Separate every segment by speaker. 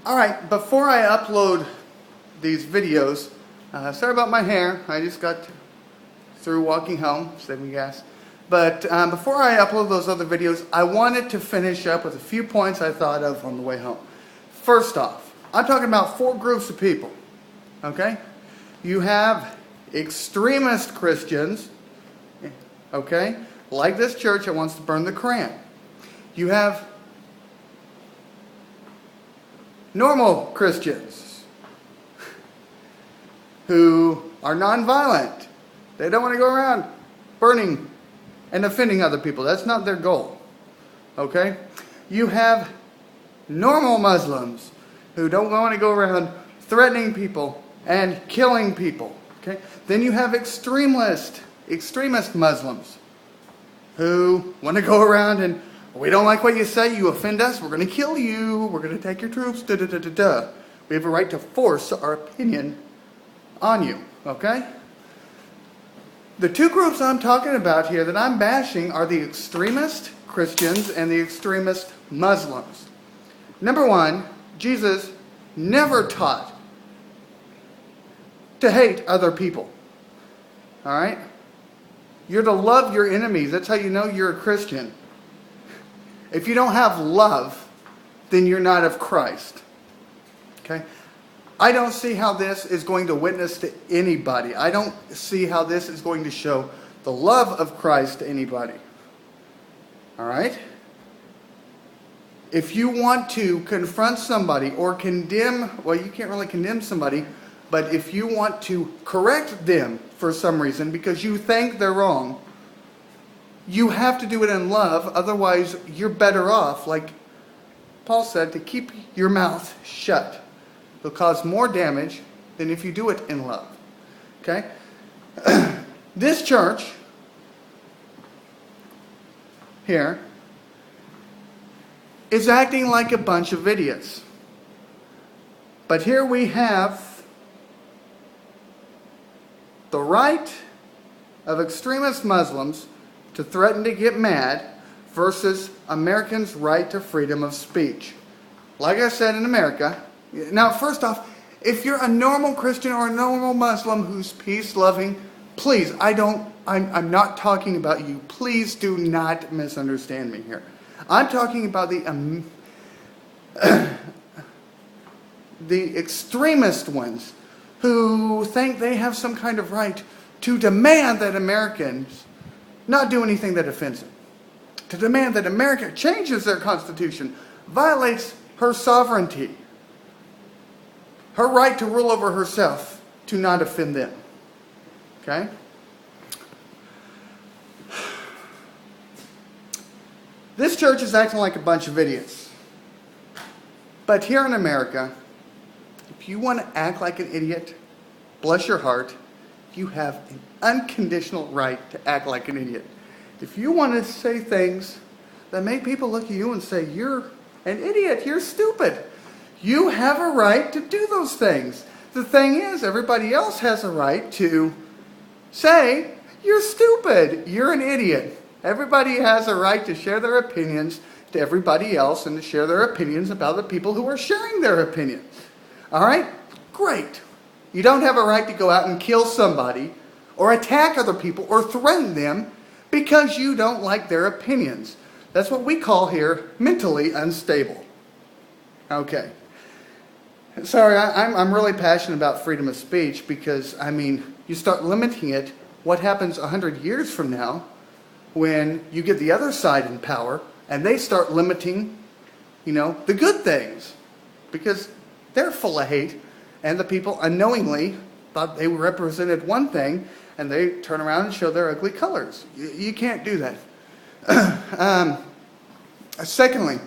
Speaker 1: Alright, before I upload these videos, sorry about my hair. I just got through walking home, saving gas. But before I upload those other videos, I wanted to finish up with a few points I thought of on the way home. First off, I'm talking about 4 groups of people. Okay? You have extremist Christians, okay, like this church that wants to burn the Koran. You have normal Christians who are nonviolent. They don't want to go around burning and offending other people. That's not their goal. Okay? You have normal Muslims who don't want to go around threatening people and killing people. Okay? Then you have extremist Muslims who want to go around and, we don't like what you say, you offend us, we're going to kill you, we're going to take your troops, da-da-da-da-da. We have a right to force our opinion on you, okay? The 2 groups I'm talking about here that I'm bashing are the extremist Christians and the extremist Muslims. Number 1, Jesus never taught to hate other people. Alright? You're to love your enemies. That's how you know you're a Christian. If you don't have love, then you're not of Christ. Okay? I don't see how this is going to witness to anybody. I don't see how this is going to show the love of Christ to anybody. Alright? If you want to confront somebody or condemn, well, you can't really condemn somebody, but if you want to correct them for some reason because you think they're wrong, you have to do it in love. Otherwise, you're better off, like Paul said, to keep your mouth shut. It'll cause more damage than if you do it in love. Okay? This church here is acting like a bunch of idiots. But here we have the right of extremist Muslims to threaten to get mad versus Americans' right to freedom of speech. Like I said, in America. Now, first off, if you're a normal Christian or a normal Muslim who's peace-loving, please, I'm not talking about you. Please do not misunderstand me here. I'm talking about the extremist ones who think they have some kind of right to demand that Americans not do anything that offends them. To demand that America changes their constitution, violates her sovereignty, her right to rule over herself, to not offend them. Okay? This church is acting like a bunch of idiots. But here in America, if you want to act like an idiot, bless your heart, you have an unconditional right to act like an idiot. If you want to say things that make people look at you and say, you're an idiot, you're stupid, you have a right to do those things. The thing is, everybody else has a right to say, you're stupid, you're an idiot. Everybody has a right to share their opinions to everybody else and to share their opinions about the people who are sharing their opinions. Alright? Great. You don't have a right to go out and kill somebody or attack other people or threaten them because you don't like their opinions. That's what we call here mentally unstable. Okay. Sorry, I'm really passionate about freedom of speech because, you start limiting it. What happens 100 years from now when you get the other side in power and they start limiting, the good things because they're full of hate. And the people unknowingly thought they represented one thing, and they turn around and show their ugly colors. You can't do that. Secondly,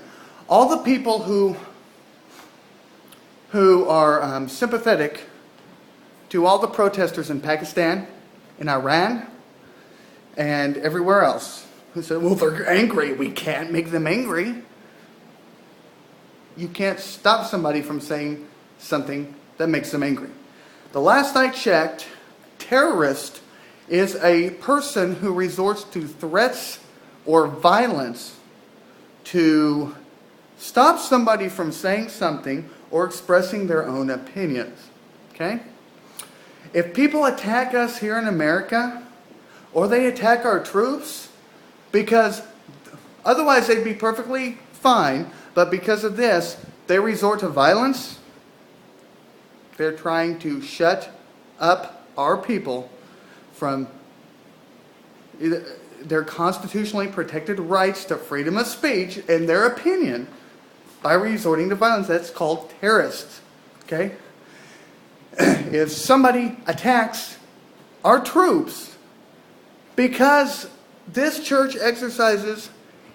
Speaker 1: all the people who are sympathetic to all the protesters in Pakistan, in Iran, and everywhere else, who said, well, they're angry. We can't make them angry. You can't stop somebody from saying something that makes them angry. The last I checked, terrorist is a person who resorts to threats or violence to stop somebody from saying something or expressing their own opinions. Okay? If people attack us here in America, or they attack our troops, because otherwise they'd be perfectly fine, but because of this, they resort to violence. They're trying to shut up our people from their constitutionally protected rights to freedom of speech and their opinion by resorting to violence. That's called terrorists. Okay? If somebody attacks our troops because this church exercises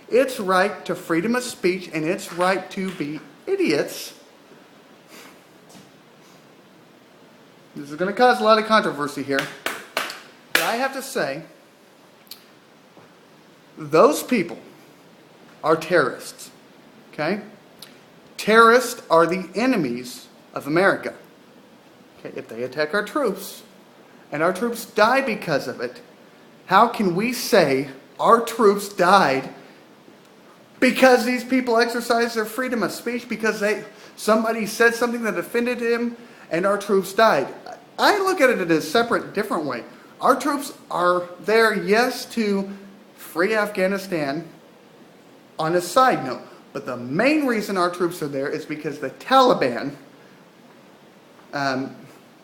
Speaker 1: its right to freedom of speech and its right to be idiots, this is going to cause a lot of controversy here. But I have to say, those people are terrorists. Okay? Terrorists are the enemies of America. Okay? If they attack our troops and our troops die because of it, how can we say our troops died because these people exercised their freedom of speech, because somebody said something that offended him and our troops died? I look at it in a separate, different way. Our troops are there, yes, to free Afghanistan on a side note. But the main reason our troops are there is because the Taliban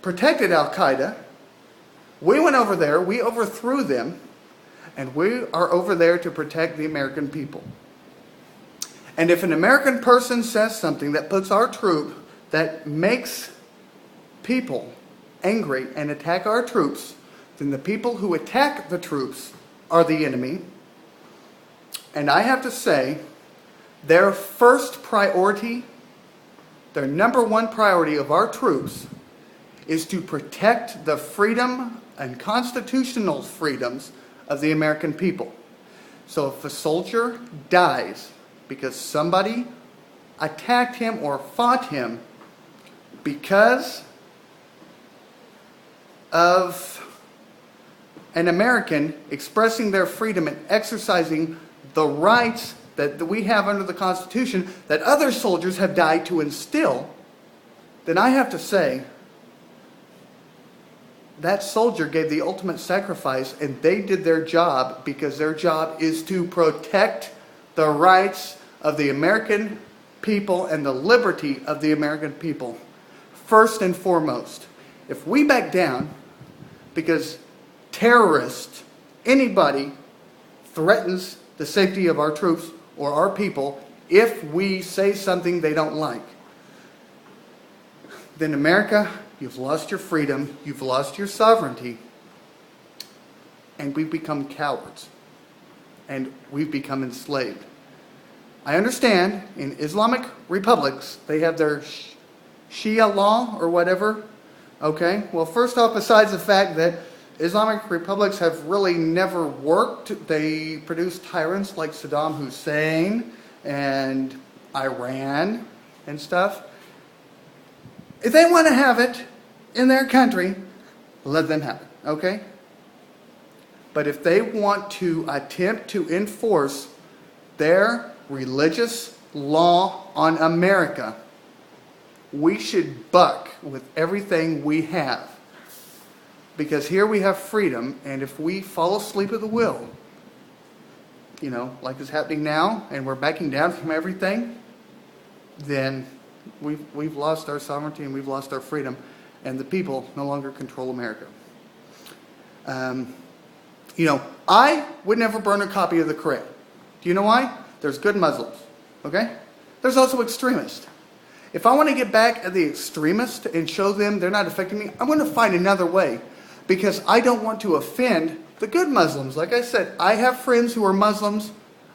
Speaker 1: protected Al-Qaeda. We went over there, we overthrew them, and we are over there to protect the American people. And if an American person says something that puts our troop, that makes people angry and attack our troops, then the people who attack the troops are the enemy. And I have to say, their first priority, their number one priority of our troops is to protect the freedom and constitutional freedoms of the American people. So if a soldier dies because somebody attacked him or fought him because of an American expressing their freedom and exercising the rights that we have under the Constitution that other soldiers have died to instill, then I have to say that soldier gave the ultimate sacrifice, and they did their job because their job is to protect the rights of the American people and the liberty of the American people, first and foremost. If we back down because terrorists, anybody, threatens the safety of our troops or our people, if we say something they don't like, then America, you've lost your freedom, you've lost your sovereignty, and we've become cowards, and we've become enslaved. I understand in Islamic republics, they have their Shia law or whatever. Okay, well, first off, besides the fact that Islamic republics have really never worked, they produce tyrants like Saddam Hussein and Iran and stuff. If they want to have it in their country, let them have it, okay? But if they want to attempt to enforce their religious law on America, we should buck with everything we have. Because here we have freedom, and if we fall asleep at the wheel, like is happening now, and we're backing down from everything, then we've lost our sovereignty and we've lost our freedom, and the people no longer control America. I would never burn a copy of the Koran. Do you know why? There's good Muslims, okay? There's also extremists. If I want to get back at the extremists and show them they're not affecting me, I'm going to find another way, because I don't want to offend the good Muslims. Like I said, I have friends who are Muslims.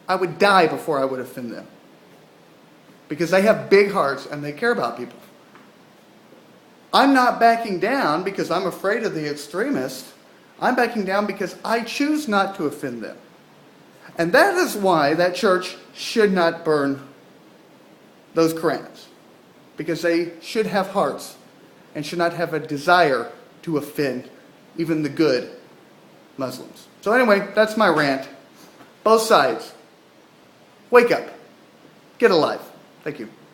Speaker 1: I would die before I would offend them, because they have big hearts and they care about people. I'm not backing down because I'm afraid of the extremists. I'm backing down because I choose not to offend them. And that is why that church should not burn those Korans, because they should have hearts and should not have a desire to offend even the good Muslims. So anyway, that's my rant. Both sides. Wake up. Get alive. Thank you.